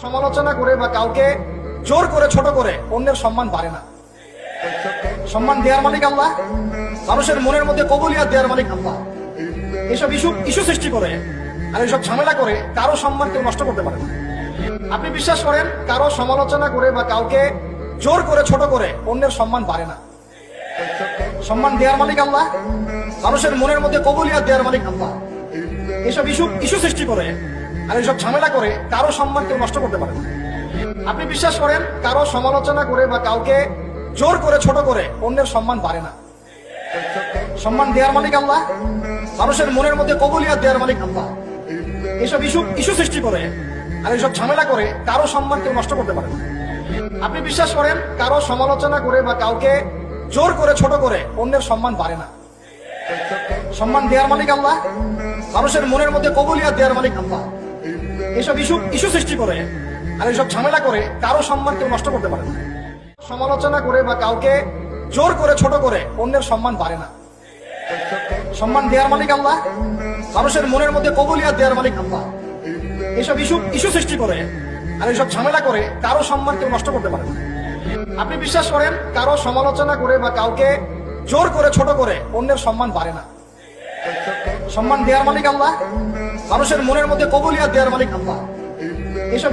সমালোচনা করে বা কাউকে জোর করে ছোট করে অন্যের সম্মান বাড়ে না। সম্মান দেওয়ার মালিক আল্লাহ, মানুষের মনের মধ্যে কবুলিয়াত দেওয়ার মালিক আল্লাহ। এসব ইস্যু সৃষ্টি করে আর এসব ঝামেলা করে কারো সম্মান কেউ নষ্ট করতে পারে না। আপনি বিশ্বাস করেন কারো সমালোচনা করে বা কাউকে জোর করে ছোট করে অন্যের সম্মান বাড়ে না। সম্মান দেওয়ার মালিক আল্লাহ, মানুষের মনের মধ্যে কবুলিয়াত দেওয়ার মালিক আল্লাহ। এসব ইস্যু সৃষ্টি করে আর এসব ঝামেলা করে কারো সম্মান কেউ নষ্ট করতে পারে না। আপনি বিশ্বাস করেন কারো সমালোচনা করে বা কাউকে জোর করে ছোট করে অন্যের সম্মান বাড়ে না। সম্মান দেওয়ার মালিক আল্লাহ, মানুষের মনের মধ্যে কবুলিয়াত দেওয়ার মালিক আল্লাহ। এসব ইস্যু সৃষ্টি করে আর এসব ঝামেলা করে কারো সম্মান কেউ নষ্ট করতে পারে না। আপনি বিশ্বাস করেন কারো সমালোচনা করে বা কাউকে জোর করে ছোট করে অন্যের সম্মান বাড়ে না। সম্মান দেওয়ার মালিক আল্লাহ, মানুষের মনের মধ্যে কবুলিয়াত দেওয়ার মালিক আল্লাহ। এসব ইস্যু সৃষ্টি করে আর এসব ঝামেলা করে কারো সম্মান কেউ নষ্ট করতে পারে না। সমালোচনা করে বা কাউকে জোর করে ছোট করে অন্যের সম্মান বাড়ে না। সম্মান দেওয়ার মালিক আল্লাহ, মানুষের মনের মধ্যে কবুলিয়াত দেওয়ার মালিক আল্লাহ। এসব ইস্যু সৃষ্টি করে আর এসব ঝামেলা করে কারো সম্মান কেউ নষ্ট করতে পারে না। আপনি বিশ্বাস করেন কারো সমালোচনা করে বা কাউকে জোর করে ছোট করে অন্যের সম্মান বাড়ে না। সম্মান দেওয়ার মালিক আল্লাহ, মানুষের মনের মধ্যে কবুলিয়াত দেওয়ার মালিক আল্লাহ। এসব